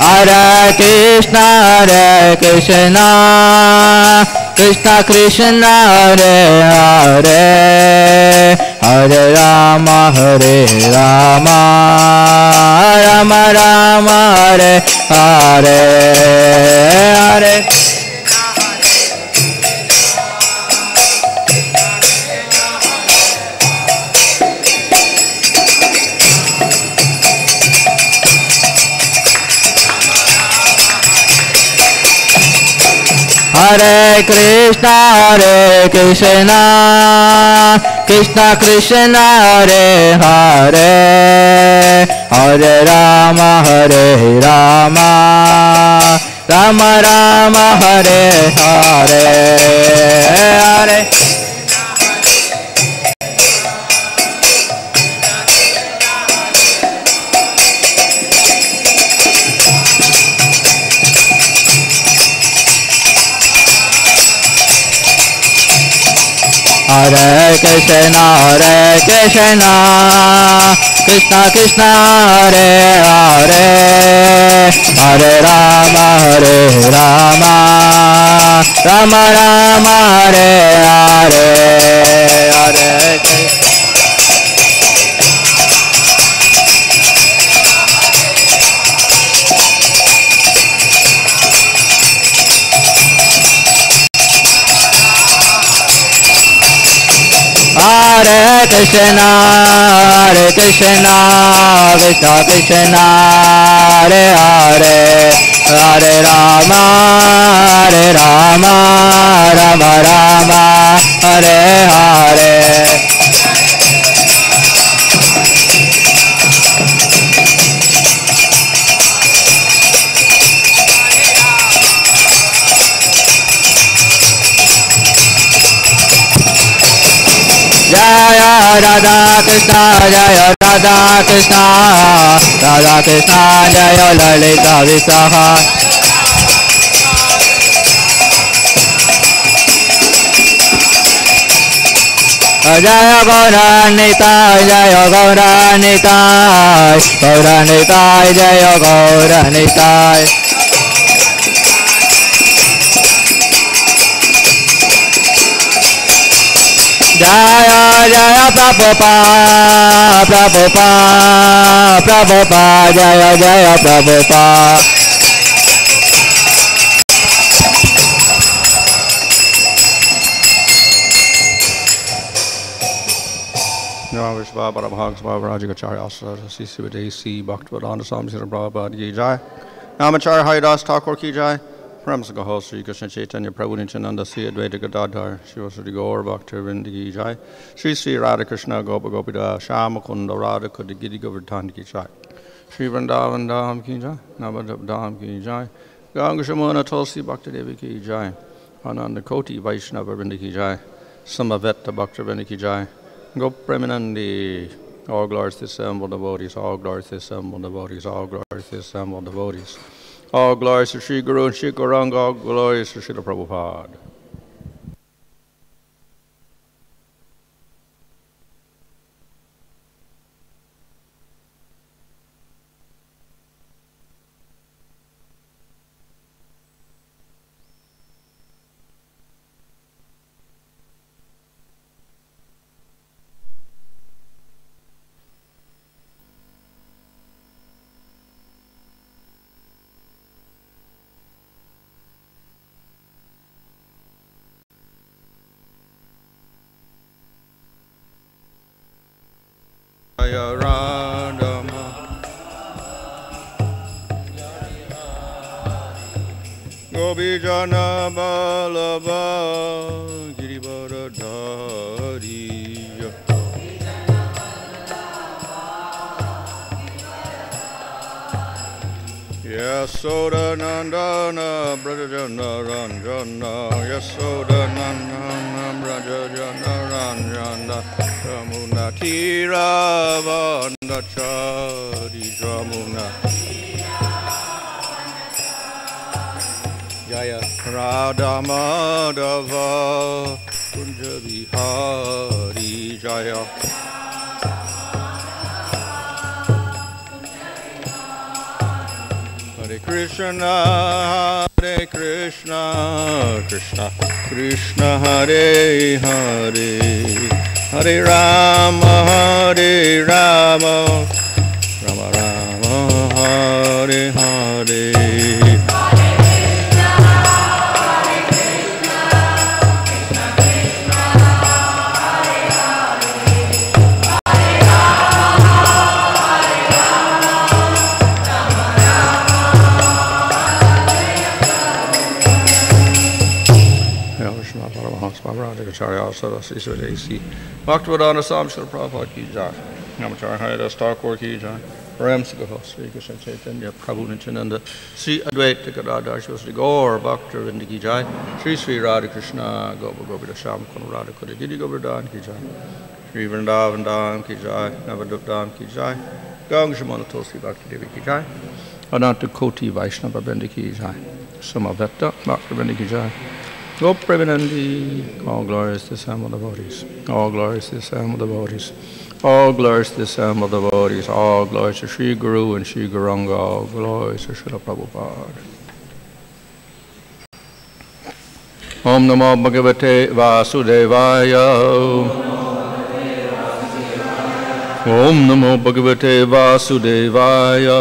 Hare Krishna Krishna Krishna Hare Hare Hare Rama Rama Rama Hare Hare Hare Hare Krishna Krishna Krishna Hare Hare Hare Rama Rama Rama Hare Hare Hare Hare Krishna Krishna Krishna Hare Hare Hare Rama Rama Rama Hare Hare Hare Krishna Krishna Krishna Hare Hare Hare Rama Rama Rama Hare Hare Jaya Radha Krishna Jaya Radha Krishna Radha Krishna Jaya Lalita Visaha Jaya Gauranita Jaya Gauranita Gauranita Jaya Gauranita Jaya Jaya Prabhupada Prabhupada Prabhupada Jaya Jaya Prabhupada Namo Vishwa Parabhag Svabharajagacharya Asra Sisi Videsi Bhaktivedanta Swami Srila Prabhupada Ki Jai Namacharya Haridas Thakur Ki Jai Pramsakaho Sri Krishna Chaitanya Prabhu Nityananda Sri Advaita Gadadhar Shiva Sri Gaur Bhaktivinoda Ki Jai Sri Sri Radha Krishna Gopa Gopida Shama Kunda Radha Giri Govardhan Ki Jai Sri Vrindavan Dham Ki Jai Navadvip Dham Ki Jai Ganga Shamana Tulsi Bhakti Devi Ki Jai Ananda Koti Vaishnava Vrinda Ki Jai Samaveta Bhaktivinoda Ki Jai Gopremanandi all glories to assembled devotees, all glories to assembled devotees, all glories to assembled devotees. All glories to Sri Guru and Sri Gauranga, all glories to Srila Prabhupada. Jaya Radhama Gopi Jana Balava Girivara Dhari Yasoda Nandana Brajajana Ranjana Yasoda Nandana Brajajana Ranjana Jamuna Tiravana Chari Jamuna Jaya Radha Madhava Kunja Vihari Jaya Hare Krishna, Hare Krishna, Krishna Krishna, Hare Hare, Hare Rama, Hare Rama, Rama Rama, Hare Hare. Acharya sadhakas Bhaktivedanta Swami Srila Prabhupada ki jai. Namacharya Haridas Thakur ki jai. Ramsakaho Sri Krishna Chaitanya Prabhu Nityananda Sri Advaita Gadadhar Shri Gaur Bhaktivinoda ki jai. Sri Sri Radha Krishna Gopa Gopita Sham Kunu Radha Kudididi Govardhan ki jai. Sri Vrindavan Dham ki jai. Navadvip Dham ki jai. Gang Shamana Tulsi Bhakti Devi ki jai. Ananta Koti Vaishnava Vrinda ki jai. Samavetta Bhaktivinoda ki jai. Go Premanandi, all glories to the Sam of the devotees, all glories to the Sam of the devotees, all glories to the Sam of the devotees, all glories to Sri Guru and Sri Guranga, all glories to Srila Prabhupada. Om Namo Bhagavate Vasudevaya. Om Namo Bhagavate Vasudevaya.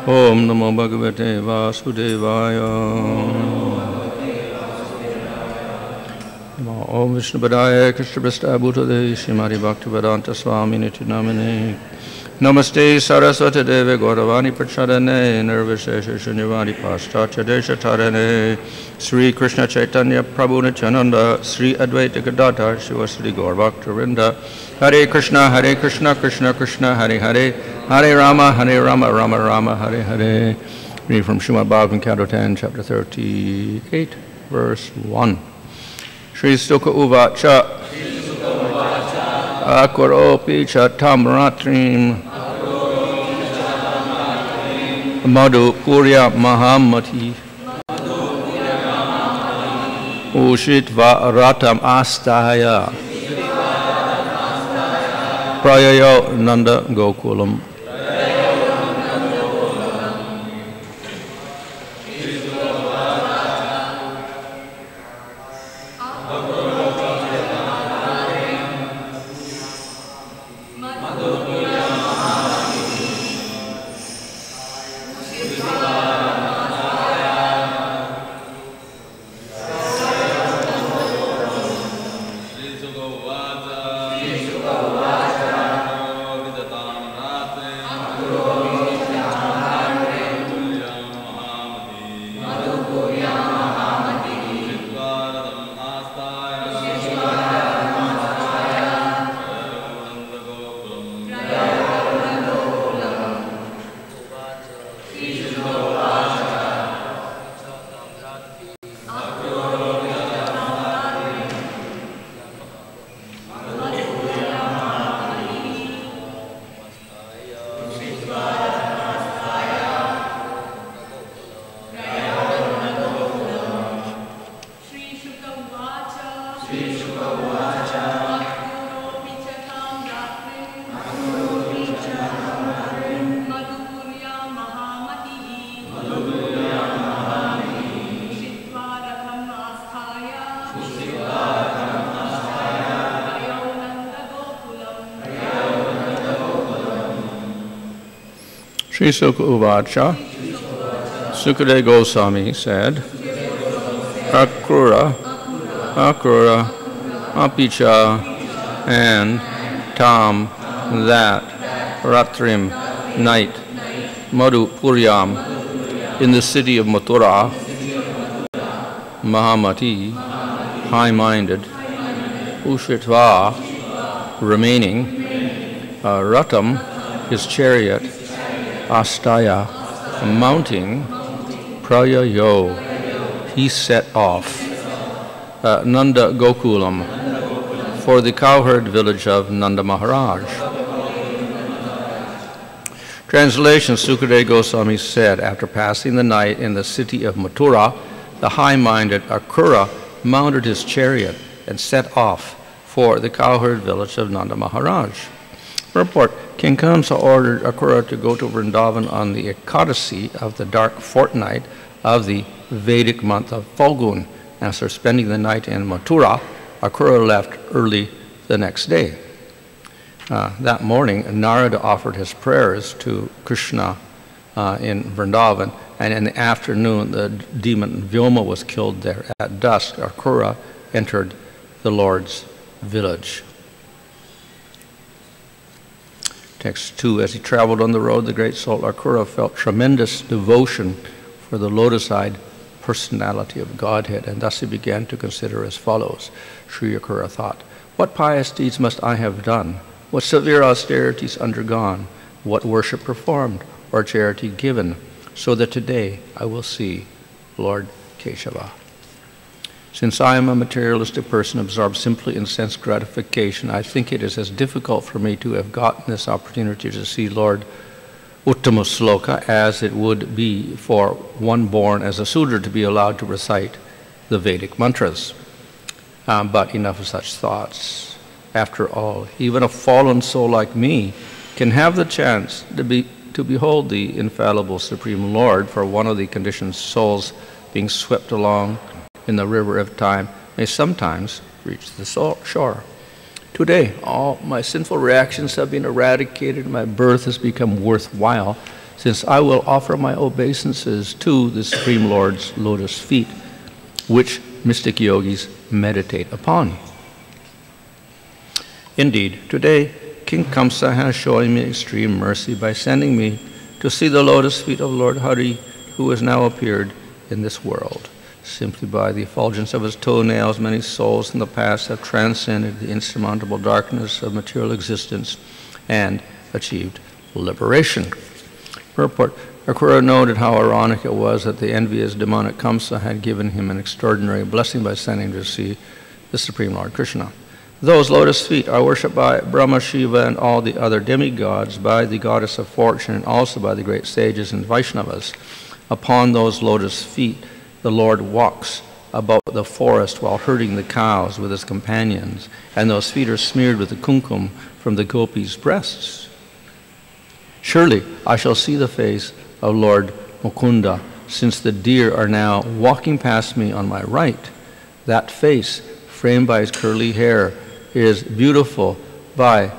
Om Namo Bhagavate Vasudevaya. Om Vishnu Padaya Krishna Prastha Bhutade Shrimati Bhaktivedanta Swami Niti Namane Namaste Saraswati Deve Gauravani Prachadane Nirvishesha Shunyavani Paschatya Desha Tarane Sri Krishna Chaitanya Prabhu Nityananda Sri Advaita Gadadhar Shivasri Gaur Bhaktivinoda Hare Krishna Krishna Krishna Hare Hare Hare Rama Rama Rama Hare Hare. Read from Srimad Bhagavatam Canto 10 Chapter 38 Verse 1. Shri Sukha Uvacha Akvaropi Chatam Ratrim Madhu Purya Mahamati Ushitva Ratam Astaya Prayayo Nanda Gokulam. Sri Sukha Uvacha, Sukadeva Goswami said, Akrura, Apicha, and Tam, that, Ratrim, night, Madhu Puryam, in the city of Mathura, Mahamati, high-minded, Ushitva, remaining, Ratam, his chariot, Astaya, mounting, Prayayo, he set off, Nanda Gokulam, for the cowherd village of Nanda Maharaj. Translation, Sukadeva Goswami said, after passing the night in the city of Mathura, the high-minded Akrura mounted his chariot and set off for the cowherd village of Nanda Maharaj. Purport. King Kamsa ordered Akrura to go to Vrindavan on the Ekadasi of the dark fortnight of the Vedic month of Falgun. After spending the night in Mathura, Akrura left early the next day. That morning, Narada offered his prayers to Krsna in Vrindavan, and in the afternoon, the demon Vyoma was killed there. At dusk, Akrura entered the Lord's village. Text 2, as he traveled on the road, the great soul Akrura felt tremendous devotion for the lotus-eyed personality of Godhead, and thus he began to consider as follows. Sri Akrura thought, what pious deeds must I have done? What severe austerities undergone? What worship performed or charity given, so that today I will see Lord Keshava? Since I am a materialistic person absorbed simply in sense gratification, I think it is as difficult for me to have gotten this opportunity to see Lord Uttamasloka as it would be for one born as a Sudra to be allowed to recite the Vedic mantras. But enough of such thoughts. After all, even a fallen soul like me can have the chance to behold the infallible Supreme Lord, for one of the conditioned souls being swept along in the river of time may sometimes reach the shore. Today, all my sinful reactions have been eradicated, and my birth has become worthwhile, since I will offer my obeisances to the Supreme Lord's lotus feet, which mystic yogis meditate upon. Indeed, today, King Kamsa has shown me extreme mercy by sending me to see the lotus feet of Lord Hari, who has now appeared in this world. Simply by the effulgence of his toenails, many souls in the past have transcended the insurmountable darkness of material existence and achieved liberation. Purport. Akrura noted how ironic it was that the envious demonic Kamsa had given him an extraordinary blessing by sending him to see the Supreme Lord Krishna. Those lotus feet are worshipped by Brahma, Shiva, and all the other demigods, by the goddess of fortune, and also by the great sages and Vaishnavas. Upon those lotus feet, the Lord walks about the forest while herding the cows with his companions, and those feet are smeared with the kumkum from the gopis' breasts. Surely I shall see the face of Lord Mukunda, since the deer are now walking past me on my right. That face, framed by his curly hair, is beautified by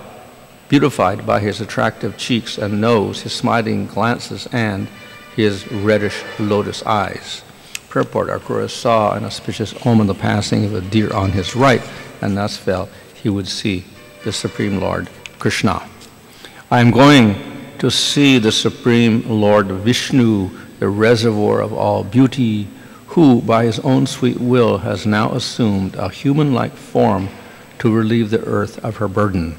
his attractive cheeks and nose, his smiling glances, and his reddish lotus eyes. Purport. Akrura saw an auspicious omen, the passing of a deer on his right, and thus felt he would see the Supreme Lord Krishna. I am going to see the Supreme Lord Vishnu, the reservoir of all beauty, who by his own sweet will has now assumed a human-like form to relieve the earth of her burden.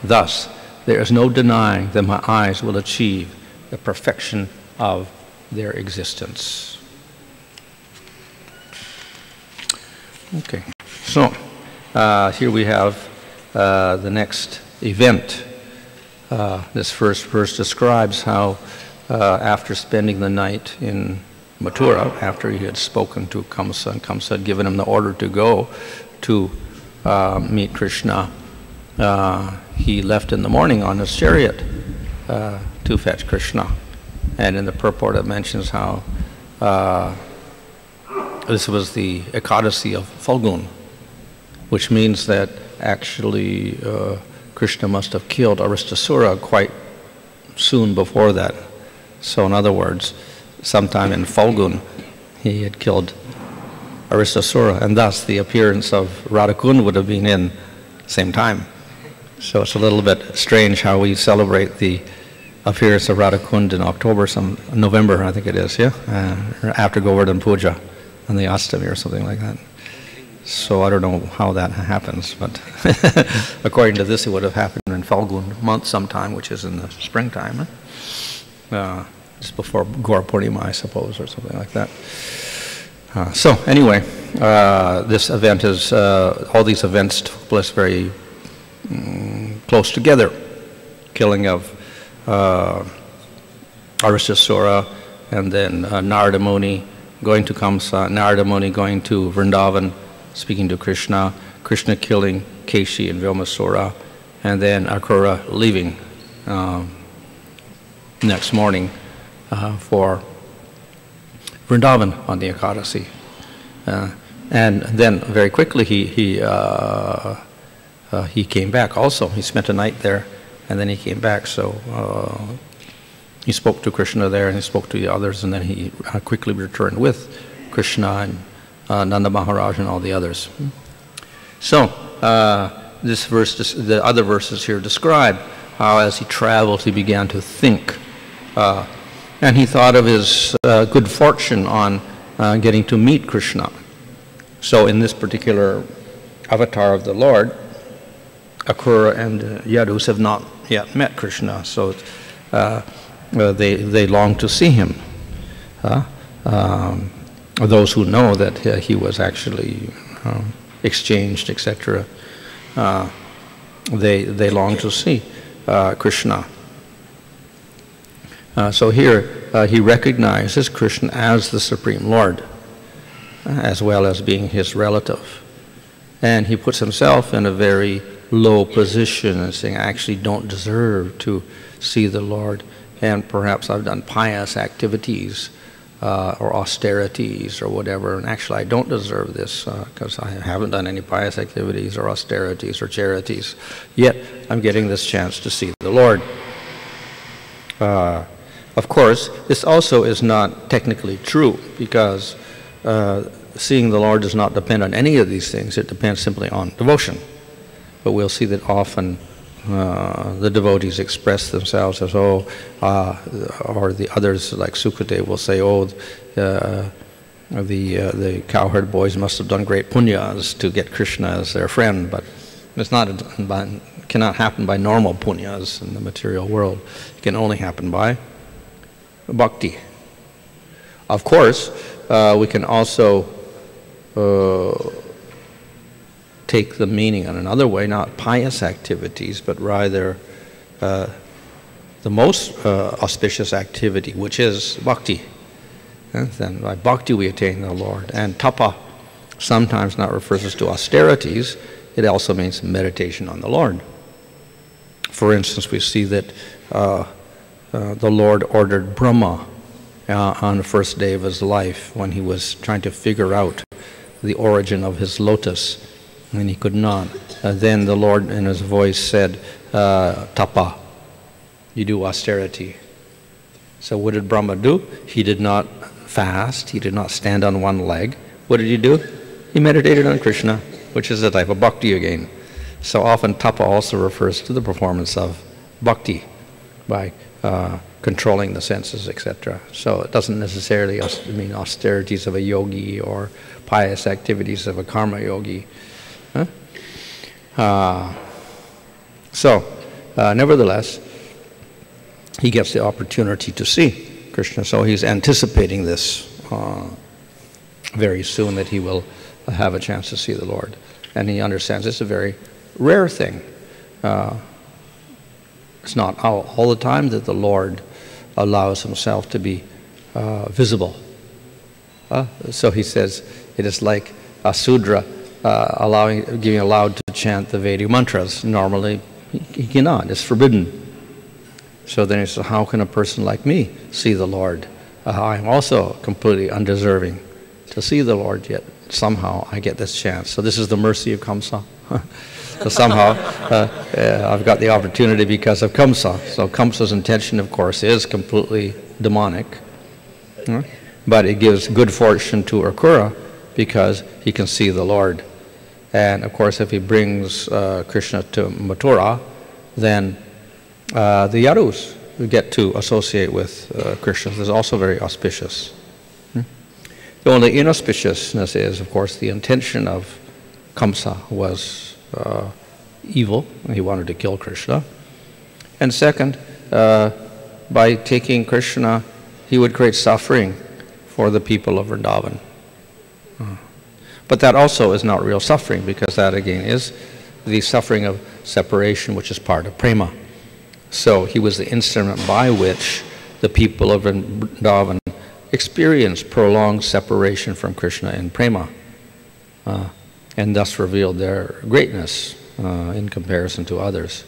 Thus, there is no denying that my eyes will achieve the perfection of their existence. Okay, so here we have the next event. This first verse describes how after spending the night in Mathura, after he had spoken to Kamsa, and Kamsa had given him the order to go to meet Krishna, he left in the morning on his chariot to fetch Krishna. And in the purport it mentions how this was the Ekadasi of Falgun, which means that actually Krishna must have killed Aristasura quite soon before that. So in other words, sometime in Falgun, he had killed Aristasura, and thus the appearance of Radhakund would have been in the same time. So it's a little bit strange how we celebrate the appearance of Radhakund in November, I think it is, yeah? After Govardhan Puja on the Astami or something like that. So I don't know how that happens, but according to this, it would have happened in Falgun month sometime, which is in the springtime. Just before Gaura Purnima, I suppose, or something like that. So anyway, this event is, all these events took place very close together. Killing of Aristasura, and then Narada Muni going to Kamsa, Narada Muni going to Vrindavan, speaking to Krishna, Krishna killing Keshi and Vyomasura, and then Akrura leaving next morning for Vrindavan on the Ekadasi. And then very quickly he came back also. He spent a night there, and then he came back. So he spoke to Krishna there, and he spoke to the others, and then he quickly returned with Krishna and Nanda Maharaj and all the others. So this verse, the other verses here describe how as he traveled he began to think. And he thought of his good fortune on getting to meet Krishna. So in this particular avatar of the Lord, Akrura and Yadus have not yet met Krishna, so they long to see him. Those who know that he was actually exchanged, etc., they long to see Krishna. So here he recognizes Krishna as the Supreme Lord, as well as being his relative. And he puts himself in a very low position and saying, I actually don't deserve to see the Lord, and perhaps I've done pious activities or austerities or whatever, and actually I don't deserve this because I haven't done any pious activities or austerities or charities, yet I'm getting this chance to see the Lord. Of course, this also is not technically true, because seeing the Lord does not depend on any of these things. It depends simply on devotion. But we'll see that often the devotees express themselves as, or the others like Sukadeva will say, the cowherd boys must have done great punyas to get Krishna as their friend, but it's not, cannot happen by normal punyas in the material world. It can only happen by bhakti. Of course, we can also take the meaning in another way, not pious activities, but rather the most auspicious activity, which is bhakti. And then by bhakti we attain the Lord. And tapa sometimes not refers to austerities, it also means meditation on the Lord. For instance, we see that the Lord ordered Brahma on the first day of his life when he was trying to figure out the origin of his lotus, and he could not. Then the Lord in his voice said, tapa, you do austerity. So what did Brahma do? He did not fast, he did not stand on one leg. What did he do? He meditated on Krishna, which is a type of bhakti again. So often tapa also refers to the performance of bhakti by controlling the senses, etc. So it doesn't necessarily mean austerities of a yogi or pious activities of a karma yogi. Nevertheless, he gets the opportunity to see Krishna, so he's anticipating this very soon, that he will have a chance to see the Lord. And he understands it's a very rare thing. It's not all the time that the Lord allows himself to be visible. So he says it is like a Sudra giving allowed to chant the Vedic mantras. Normally he cannot, it's forbidden. So then he says, how can a person like me see the Lord? I'm also completely undeserving to see the Lord, yet somehow I get this chance. So this is the mercy of Kamsa. So somehow I've got the opportunity because of Kamsa. So Kamsa's intention, of course, is completely demonic. But it gives good fortune to Akrura because he can see the Lord. And of course, if he brings Krishna to Mathura, then the Yadus get to associate with Krishna. This is also very auspicious. The only inauspiciousness is, of course, the intention of Kamsa was evil. He wanted to kill Krishna. And second, by taking Krishna, he would create suffering for the people of Vrindavan. But that also is not real suffering, because that again is the suffering of separation, which is part of prema. So he was the instrument by which the people of Vrindavan experienced prolonged separation from Krishna in prema, and thus revealed their greatness in comparison to others.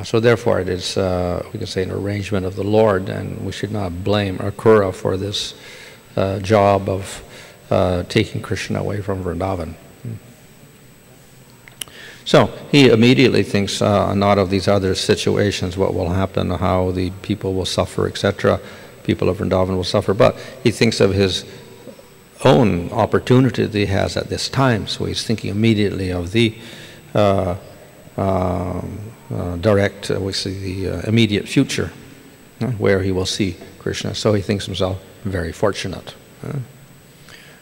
So therefore it is, we can say, an arrangement of the Lord, and we should not blame Akrura for this job of taking Krishna away from Vrindavan. So he immediately thinks not of these other situations, what will happen, how the people will suffer, etc. People of Vrindavan will suffer, but he thinks of his own opportunity that he has at this time. So he's thinking immediately of the direct, we see the immediate future, where he will see Krishna. So he thinks himself very fortunate.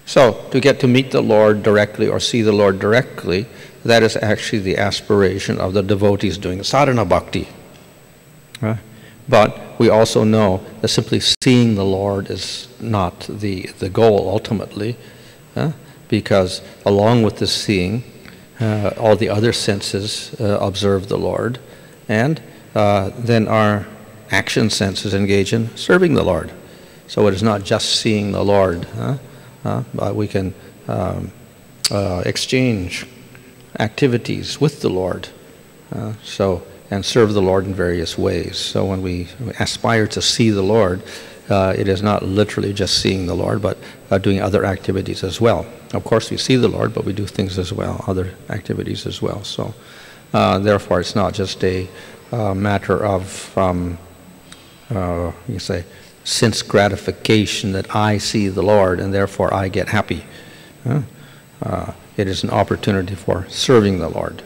So to get to meet the Lord directly or see the Lord directly, that is actually the aspiration of the devotees doing sadhana bhakti. But we also know that simply seeing the Lord is not the goal ultimately, because along with the seeing, all the other senses observe the Lord, and then our action senses engage in serving the Lord. So it is not just seeing the Lord, but we can exchange activities with the Lord, and serve the Lord in various ways. So when we aspire to see the Lord, it is not literally just seeing the Lord, but doing other activities as well. Of course, we see the Lord, but we do things as well, other activities as well. So therefore, it's not just a matter of, you say, sense gratification that I see the Lord and therefore I get happy. It is an opportunity for serving the Lord.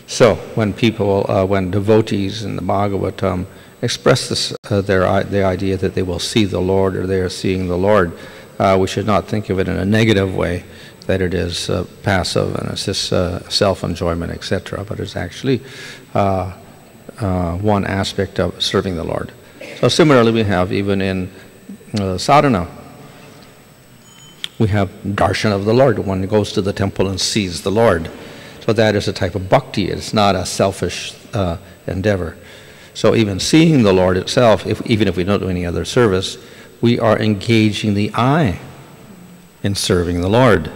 So when people, when devotees in the Bhagavatam express this, the idea that they will see the Lord or they are seeing the Lord, we should not think of it in a negative way, that it is passive and it's just self-enjoyment, etc. But it's actually one aspect of serving the Lord. So similarly, we have even in sadhana, we have darshan of the Lord. One goes to the temple and sees the Lord. So that is a type of bhakti. It's not a selfish endeavor. So even seeing the Lord itself, even if we don't do any other service, we are engaging the eye in serving the Lord.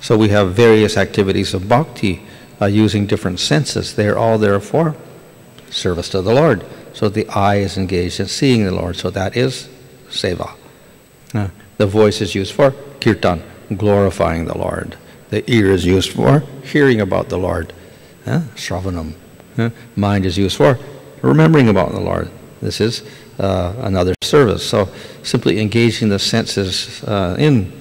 So we have various activities of bhakti using different senses. They're all there for service to the Lord. So the eye is engaged in seeing the Lord. So that is seva. The voice is used for kirtan, glorifying the Lord. The ear is used for hearing about the Lord, shravanam. Mind is used for remembering about the Lord. This is another service. So simply engaging the senses in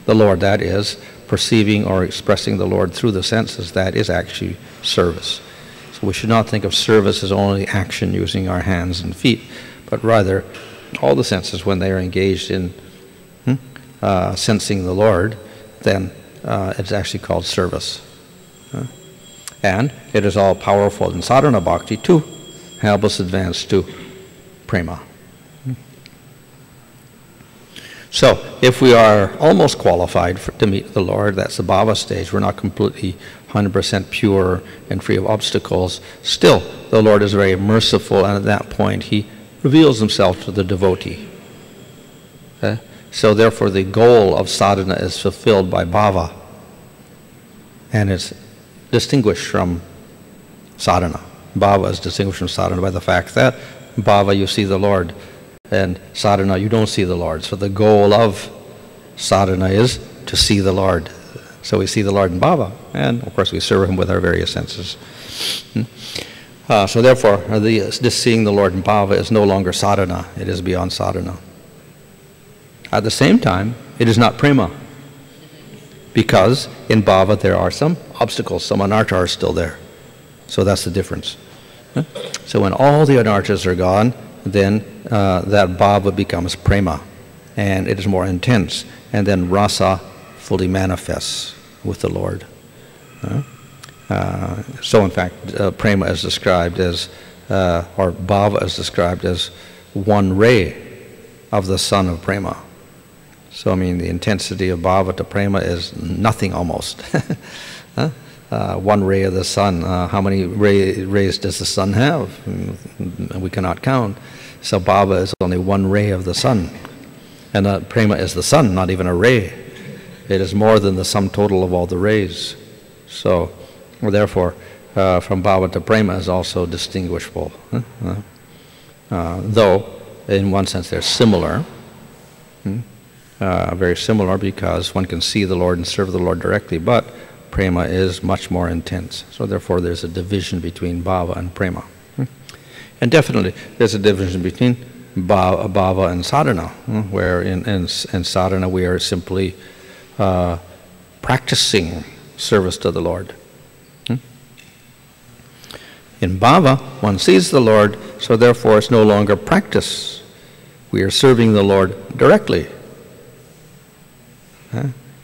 the Lord, that is perceiving or expressing the Lord through the senses, that is actually service. So we should not think of service as only action using our hands and feet, but rather all the senses, when they are engaged in sensing the Lord, then it's actually called service. And it is all powerful in sadhana bhakti to help us advance to prema. So if we are almost qualified to meet the Lord, that's the bhava stage, we're not completely 100% pure and free of obstacles, still the Lord is very merciful, and at that point he reveals himself to the devotee. So therefore the goal of sadhana is fulfilled by bhava, and it's distinguished from sadhana. Bhava is distinguished from sadhana by the fact that bhava you see the Lord, and sadhana you don't see the Lord. So the goal of sadhana is to see the Lord. So we see the Lord in bhava, and of course we serve him with our various senses. So therefore this seeing the Lord in bhava is no longer sadhana, it is beyond sadhana. At the same time, it is not prema, because in bhava there are some obstacles, some anarthas are still there. So that's the difference. So when all the anarthas are gone, then that bhava becomes prema, and it is more intense, and then rasa fully manifests with the Lord. So in fact, prema is described as, or bhava is described as one ray of the sun of prema. So I mean, the intensity of bhava to prema is nothing almost. One ray of the sun. How many rays does the sun have? We cannot count. So bhava is only one ray of the sun. And prema is the sun, not even a ray. It is more than the sum total of all the rays. So, therefore, from bhava to prema is also distinguishable. Though, in one sense, they're similar. Very similar because one can see the Lord and serve the Lord directly, but prema is much more intense. So therefore there's a division between bhava and prema. And definitely there's a division between bhava and sadhana, where in sadhana we are simply practicing service to the Lord. In bhava, one sees the Lord, so therefore it's no longer practice. We are serving the Lord directly.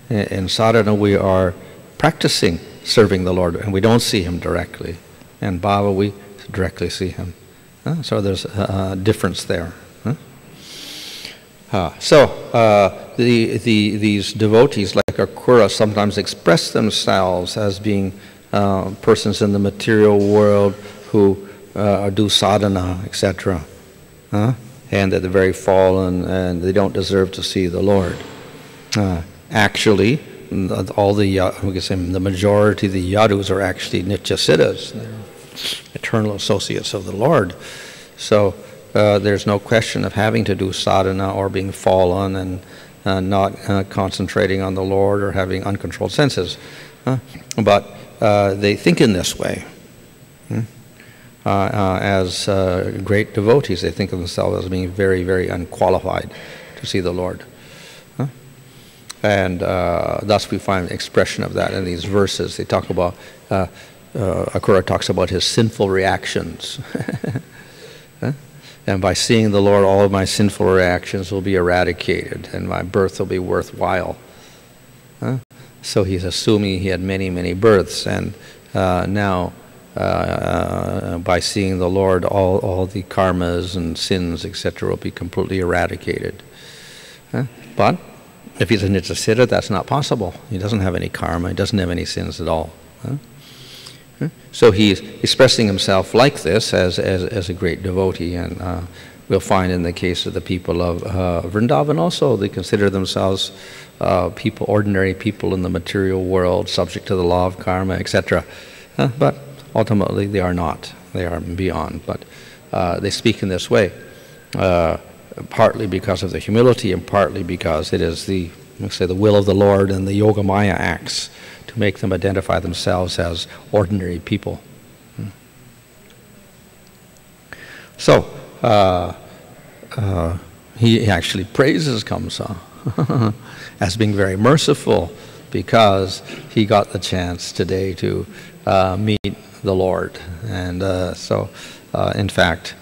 In sadhana we are practicing serving the Lord, and we don't see Him directly. In bhava we directly see Him. So there's a difference there. These devotees like Akrura sometimes express themselves as being persons in the material world who do sadhana, etc. And that they're very fallen and they don't deserve to see the Lord. Actually, all the majority of the yadus are actually nityasiddhas. They're eternal associates of the Lord. So there's no question of having to do sadhana or being fallen and not concentrating on the Lord or having uncontrolled senses. But they think in this way. As great devotees, they think of themselves as being very, very unqualified to see the Lord. And thus we find expression of that in these verses. They talk about, Akrura talks about his sinful reactions. And by seeing the Lord, all of my sinful reactions will be eradicated, and my birth will be worthwhile. So he's assuming he had many, many births, and now by seeing the Lord, all the karmas and sins, etc., will be completely eradicated. But if he's a nityasiddha, that's not possible. He doesn't have any karma, he doesn't have any sins at all. So he's expressing himself like this as a great devotee, and we'll find in the case of the people of Vrindavan also, they consider themselves ordinary people in the material world, subject to the law of karma, etc. But ultimately they are not. They are beyond. But they speak in this way, partly because of the humility and partly because it is the will of the Lord and the Yogamaya acts to make them identify themselves as ordinary people. So he actually praises Kamsa as being very merciful because he got the chance today to meet the Lord. And in fact,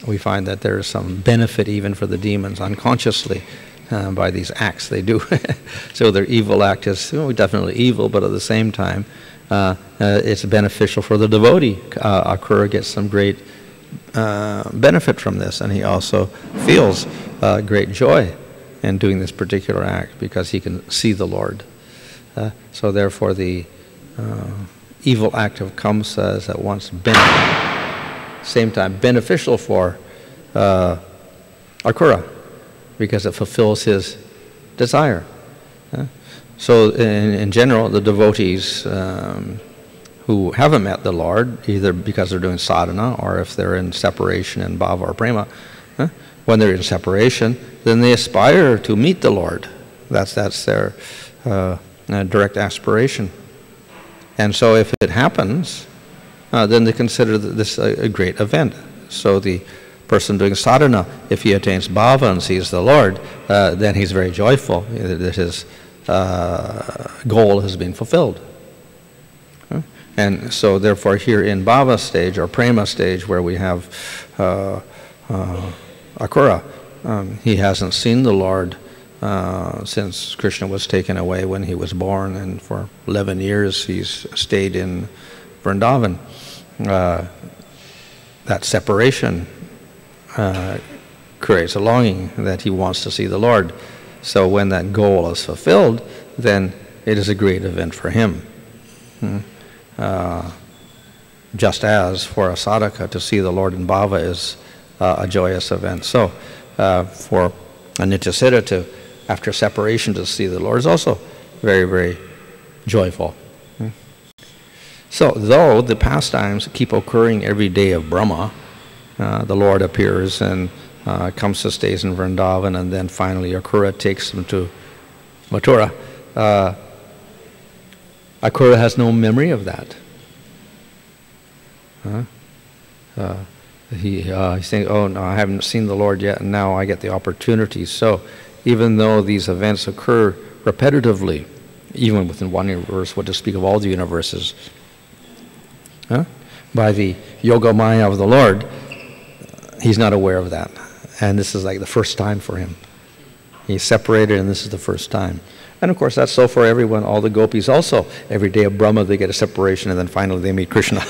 we find that there is some benefit even for the demons unconsciously by these acts they do. So their evil act is definitely evil, but at the same time, it's beneficial for the devotee. Akrura gets some great benefit from this, and he also feels great joy in doing this particular act because he can see the Lord. So therefore the evil act of Kamsa is at once same time beneficial for Akrura because it fulfills his desire. So in general, the devotees who haven't met the Lord, either because they're doing sadhana or if they're in separation in bhava or prema, when they're in separation, then they aspire to meet the Lord. That's their direct aspiration. And so if it happens, then they consider this a great event. So the person doing sadhana, if he attains bhava and sees the Lord, then he's very joyful that his goal has been fulfilled. And so therefore here in bhava stage or prema stage where we have Akrura, he hasn't seen the Lord since Krishna was taken away when he was born, and for 11 years he's stayed in Vrindavan. That separation creates a longing that he wants to see the Lord. So when that goal is fulfilled, then it is a great event for him. Just as for a sadhaka to see the Lord in bhava is a joyous event. So for a nityasiddha to, after separation, to see the Lord is also very, very joyful. So, though the pastimes keep occurring every day of Brahma, the Lord appears and comes to stays in Vrindavan, and then finally Akrura takes him to Mathura. Akrura has no memory of that. He's saying, oh no, I haven't seen the Lord yet, and now I get the opportunity. So even though these events occur repetitively, even within one universe, what to speak of all the universes, by the yoga maya of the Lord, he's not aware of that. And this is like the first time for him. He's separated, and this is the first time. And of course, that's so for everyone. All the gopis also, every day of Brahma, they get a separation, and then finally they meet Krishna.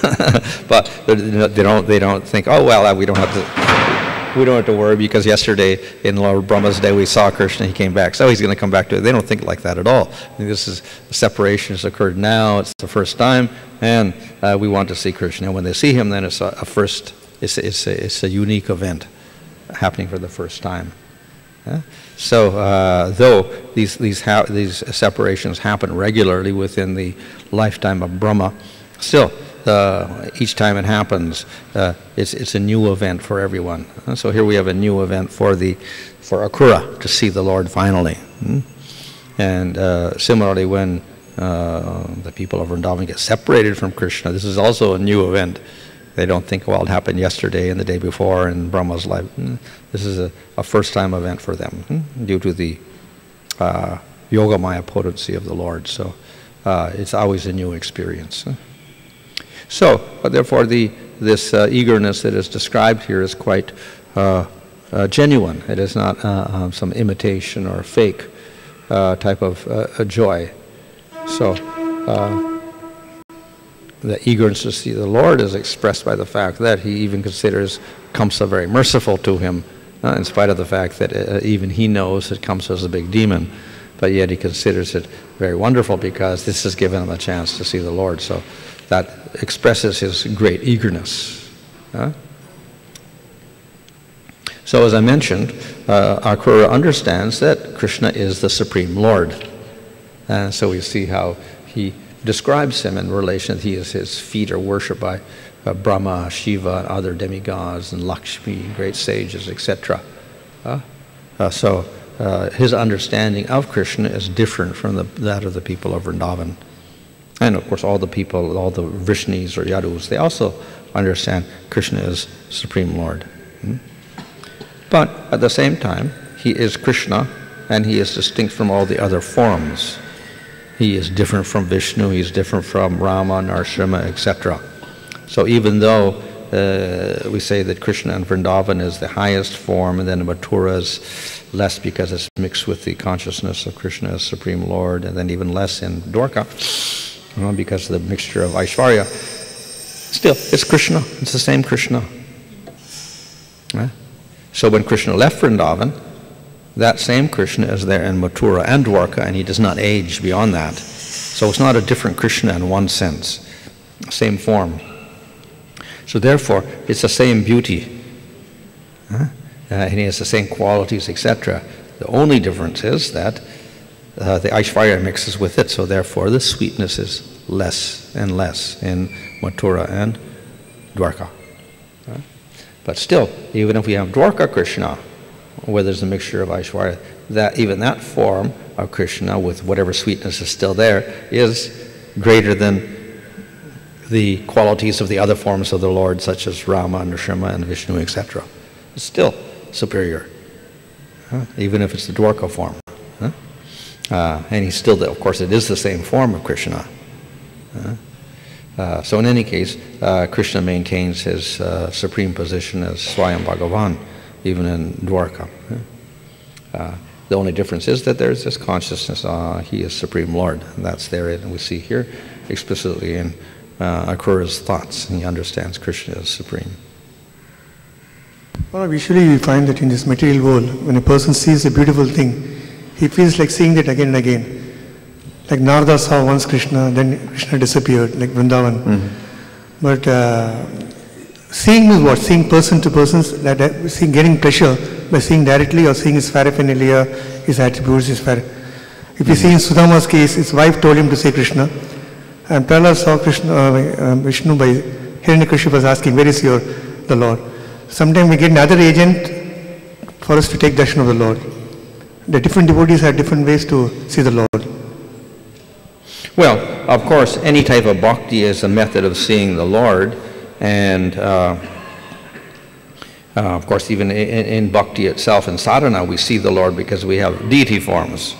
But they don't think, oh well, we don't have to worry because yesterday in Lord Brahma's day we saw Krishna, he came back, so he's going to come back to it. They don't think like that at all. I mean, this is a separation has occurred now. It's the first time, and we want to see Krishna. And when they see him, then it's it's a unique event happening for the first time. So, though these separations happen regularly within the lifetime of Brahma, still, each time it happens, it's a new event for everyone. So here we have a new event for Akrura to see the Lord finally. And similarly, when the people of Vrindavan get separated from Krishna, this is also a new event. They don't think, well, it happened yesterday and the day before in Brahma's life. This is a first-time event for them due to the yogamaya potency of the Lord. So it's always a new experience. So, therefore, this eagerness that is described here is quite genuine. It is not some imitation or fake type of joy. So, the eagerness to see the Lord is expressed by the fact that he even considers Kamsa very merciful to him, in spite of the fact that even he knows that Kamsa is a big demon, but yet he considers it very wonderful because this has given him a chance to see the Lord. So that expresses his great eagerness. So as I mentioned, Akrura understands that Krishna is the Supreme Lord. And so we see how he describes him in relation, his feet are worshipped by Brahma, Shiva, and other demigods, and Lakshmi, great sages, etc. So his understanding of Krishna is different from that of the people of Vrindavan. And of course all the people, all the Vrishnis or Yadus, they also understand Krishna is Supreme Lord. But at the same time, he is Krishna, and he is distinct from all the other forms. He is different from Vishnu, he's different from Rama, Narasimha, etc. So even though we say that Krishna in Vrindavan is the highest form, and then Mathura is less because it's mixed with the consciousness of Krishna as Supreme Lord, and then even less in Dwarka, because of the mixture of Aishwarya, still, it's Krishna, it's the same Krishna. So when Krishna left Vrindavan, that same Krishna is there in Mathura and Dwarka, and he does not age beyond that. So it's not a different Krishna in one sense, same form. So therefore, it's the same beauty, and he has the same qualities, etc. The only difference is that the Aishwarya mixes with it, so therefore the sweetness is less and less in Mathura and Dwarka. But still, even if we have Dwarka Krishna, where there's a mixture of Aishwarya, even that form of Krishna, with whatever sweetness is still there, is greater than the qualities of the other forms of the Lord, such as Rama, Narasimha, and Vishnu, etc. It's still superior, even if it's the Dwarka form. And he's still, of course, it is the same form of Krishna. So in any case, Krishna maintains his supreme position as Swayam Bhagavan, even in Dwarka. The only difference is that there's this consciousness, he is Supreme Lord, and that's there, and we see here explicitly in Akrura's thoughts, and he understands Krishna as Supreme. Well, usually we find that in this material world, when a person sees a beautiful thing, he feels like seeing that again and again. Like Narada saw once Krishna, then Krishna disappeared, like Vrindavan. But seeing is what? Seeing person to person, getting pleasure by seeing directly or seeing his paraphernalia, his attributes, his If you see in Sudama's case, his wife told him to say Krishna, and Prahlad saw Vishnu by Hiranyakashipu asking, where is the Lord? Sometimes we get another agent for us to take darshan of the Lord. The different devotees have different ways to see the Lord. Well, of course, any type of bhakti is a method of seeing the Lord, and of course, even in bhakti itself, in sadhana, we see the Lord because we have deity forms.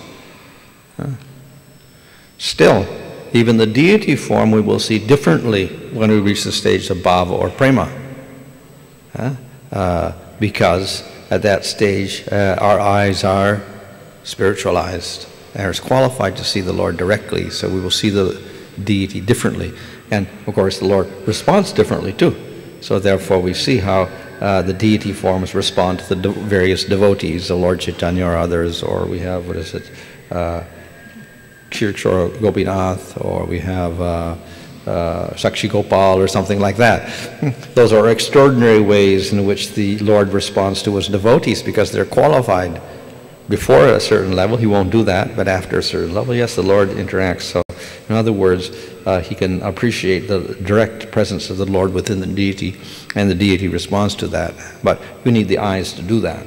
Still, even the deity form we will see differently when we reach the stage of bhava or prema, because at that stage our eyes are spiritualized and are qualified to see the Lord directly, so we will see the deity differently. And of course the Lord responds differently too. So therefore we see how the deity forms respond to the various devotees, the Lord Chaitanya or others, or we have, what is it, Kshirchora Gopinath, or we have Sakshi Gopal or something like that. Those are extraordinary ways in which the Lord responds to his devotees because they're qualified. Before a certain level, he won't do that, but after a certain level, yes, the Lord interacts. So, in other words, he can appreciate the direct presence of the Lord within the deity, and the deity responds to that. But you need the eyes to do that.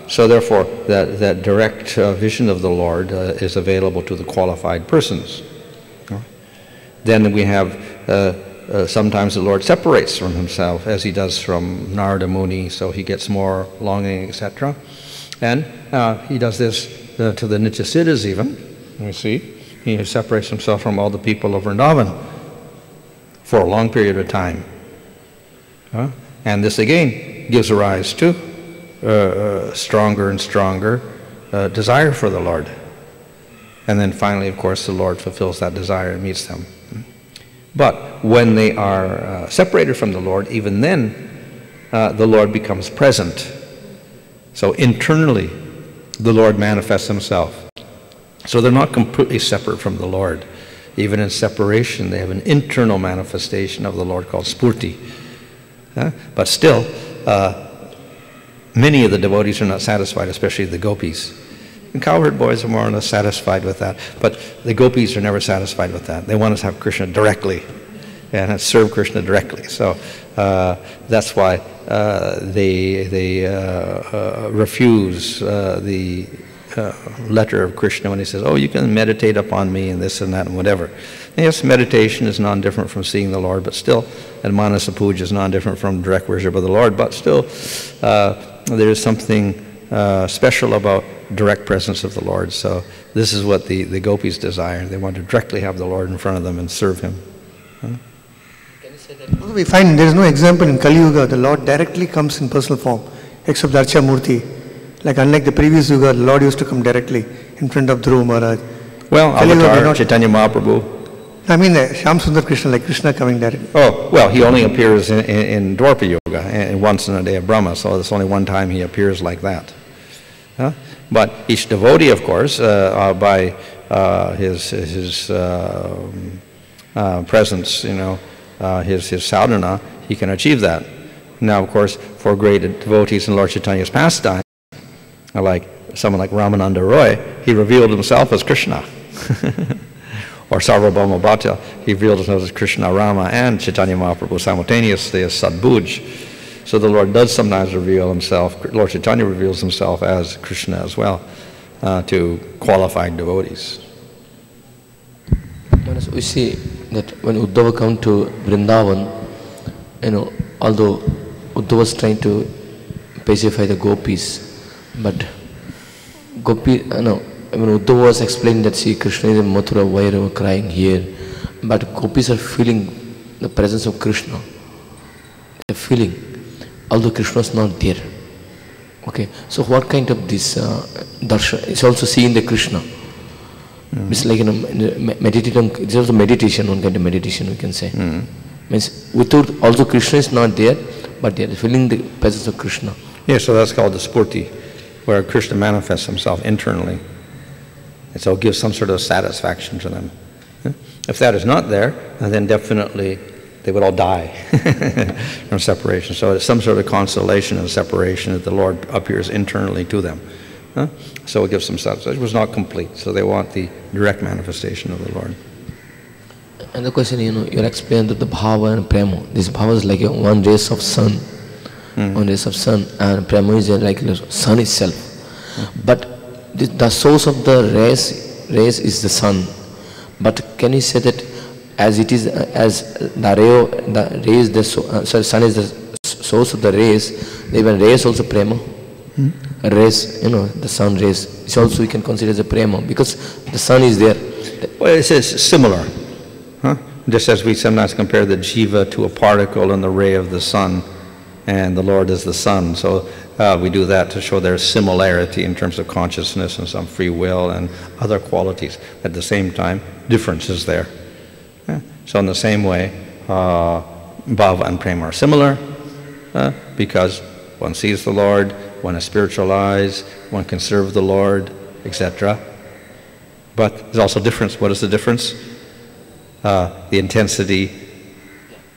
So therefore, that direct vision of the Lord is available to the qualified persons. Then we have sometimes the Lord separates from himself, as he does from Narada Muni, so he gets more longing, etc. And he does this to the Nityasiddhas even. You see, he separates himself from all the people of Vrindavan for a long period of time. And this again gives rise to stronger and stronger desire for the Lord. And then finally, of course, the Lord fulfills that desire and meets them. But when they are separated from the Lord, even then the Lord becomes present. So internally, the Lord manifests himself. So they're not completely separate from the Lord. Even in separation, they have an internal manifestation of the Lord called spurti. But still, many of the devotees are not satisfied, especially the gopis. And cowherd boys are more or less satisfied with that. But the gopis are never satisfied with that. They want to have Krishna directly and serve Krishna directly. So that's why they refuse the letter of Krishna when he says, oh, you can meditate upon me and this and that and whatever. And yes, meditation is non-different from seeing the Lord, but still, and Manasa Puja is non-different from direct worship of the Lord, but still there is something special about direct presence of the Lord. So this is what the gopis desire. They want to directly have the Lord in front of them and serve him. Can you say that? We find there is no example in Kali Yuga, the Lord directly comes in personal form, except Archa Murti. Like unlike the previous Yuga, the Lord used to come directly in front of Dhruva Maharaj. Well, Avatar, Chaitanya Mahaprabhu. I mean, Shyam Sundar Krishna, like Krishna coming directly. Oh, well, he only appears in Dwarpa Yoga, and once in a day of Brahma, so it's only one time he appears like that. But each devotee, of course, by his presence, his sadhana, he can achieve that. Now, of course, for great devotees in Lord Chaitanya's pastime, like someone like Ramananda Roy, he revealed himself as Krishna. Or Sarvabhauma Bhatta, he revealed himself as Krishna, Rama, and Chaitanya Mahaprabhu simultaneously as Sadbhuj. So the Lord does sometimes reveal himself, Lord Chaitanya reveals himself as Krishna as well to qualified devotees. We see that when Uddhava come to Vrindavan, although Uddhava was trying to pacify the gopis, but when Uddhava was explaining that, see, Krishna is in Mathura, why are you crying here? But gopis are feeling the presence of Krishna. They're feeling, although Krishna is not there. Okay, so what kind of this darshan? It's also seeing the Krishna. It's like meditating. It's also meditation, one kind of meditation we can say. Means without, also Krishna is not there, but they are feeling the presence of Krishna. Yeah, so that's called the spurti, where Krishna manifests himself internally. And so it gives some sort of satisfaction to them. If that is not there, then definitely they would all die from separation. So it's some sort of consolation and separation that the Lord appears internally to them. So it gives them satisfaction. It was not complete, so they want the direct manifestation of the Lord. And the question, you're explaining that the bhava and prema. This bhava is like one rays of sun, one rays of sun, and prema is like the sun itself. But the source of the rays is the sun. But can you say that as it is, as the rays, sun is the source of the rays, even rays also prema? Rays, the sun rays, it's also we can consider as a prema because the sun is there. Well, it says similar. Just as we sometimes compare the jiva to a particle in the ray of the sun, and the Lord is the sun. So we do that to show their similarity in terms of consciousness and some free will and other qualities. At the same time, differences there. So in the same way, bhava and prema are similar because one sees the Lord, one has spiritual eyes, one can serve the Lord, etc. But there's also difference. What is the difference? The intensity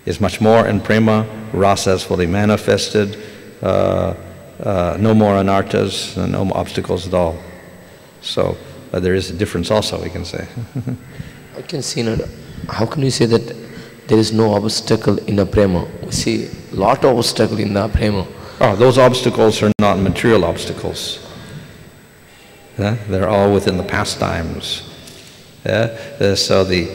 is much more in prema, rasa is fully manifested, no more anarthas, and no obstacles at all. So there is a difference also, we can say. I can see, how can you say that there is no obstacle in the prema? We see a lot of obstacle in the prema. Oh, those obstacles are not material obstacles. They're all within the pastimes. So the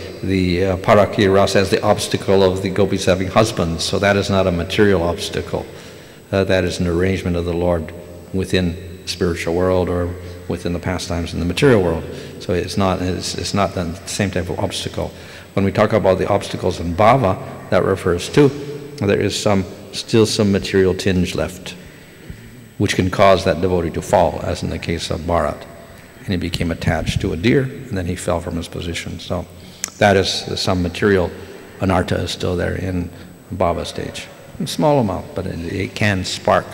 parakya rasa has the obstacle of the gopis having husbands, so that is not a material obstacle. That is an arrangement of the Lord within the spiritual world or within the pastimes in the material world. So it's not the same type of obstacle. When we talk about the obstacles in bhava, that refers to there is still some material tinge left, which can cause that devotee to fall, as in the case of Bharat. And he became attached to a deer, and then he fell from his position. So that is some material anartha is still there in bhava stage. A small amount, but it can spark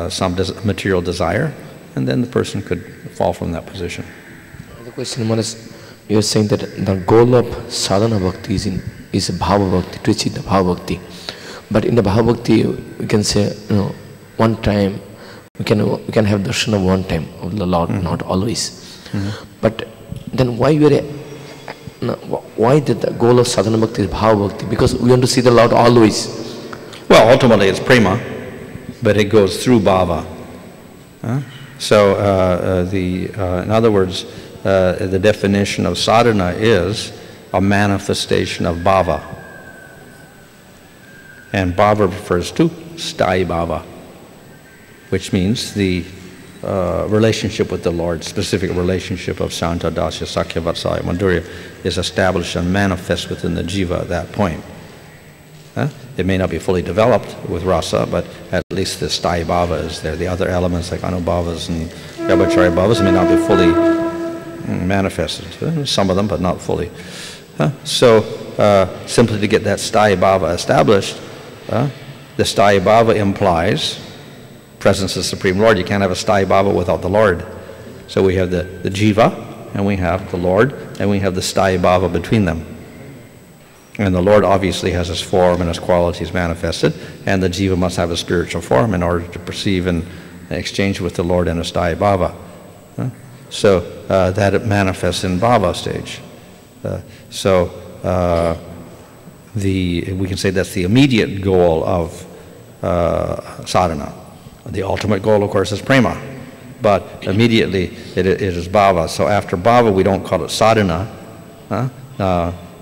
some material desire, and then the person could fall from that position. The question was, you are saying that the goal of sadhana bhakti is bhava bhakti, to achieve the bhava bhakti. But in the bhava bhakti, we can say, one time, we can have darshan of one time of the Lord, not always. But then why did the goal of sadhana bhakti is bhava bhakti? Because we want to see the Lord always. Well, ultimately it's prema, but it goes through bhava. So in other words, the definition of sadhana is a manifestation of bhava. And bhava refers to sthayi bhava, which means the relationship with the Lord, specific relationship of Santa, Dasya, Sakya, Vatsalya, Madhurya is established and manifest within the jiva at that point. It may not be fully developed with rasa, but at least the sthayi bhava is there. The other elements like anubhavas and vyabhacharya bhavas may not be fully manifested. Some of them, but not fully. So simply to get that sthayi bhava established, the sthayi bhava implies presence of the Supreme Lord. You can't have a sthayi bhava without the Lord. So we have the jiva, and we have the Lord, and we have the sthayi bhava between them. And the Lord obviously has his form and his qualities manifested, and the jiva must have a spiritual form in order to perceive and exchange with the Lord in a sthayi bhava. So that it manifests in bhava stage. We can say that's the immediate goal of sadhana. The ultimate goal, of course, is prema, but immediately it is bhava. So after bhava, we don't call it sadhana,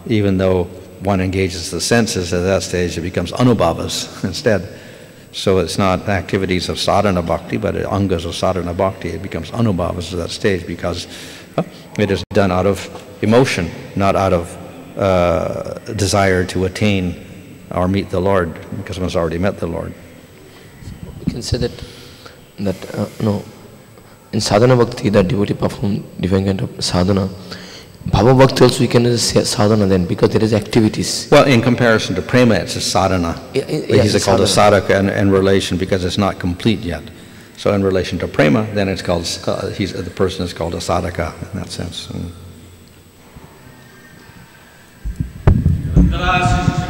even though one engages the senses at that stage, it becomes anubhavas instead. So it's not activities of sadhana bhakti, but angas of sadhana bhakti. It becomes anubhavas at that stage because it is done out of emotion, not out of desire to attain or meet the Lord, because one's already met the Lord. We can say that in sadhana bhakti, that devotee perform different kind of sadhana. Bhava bhakti also we can say sadhana then, because there is activities. Well, in comparison to prema, it's a sadhana. He's called a sadhaka in relation because it's not complete yet. So in relation to prema, then it's called the person is called a sadhaka in that sense. Gracias,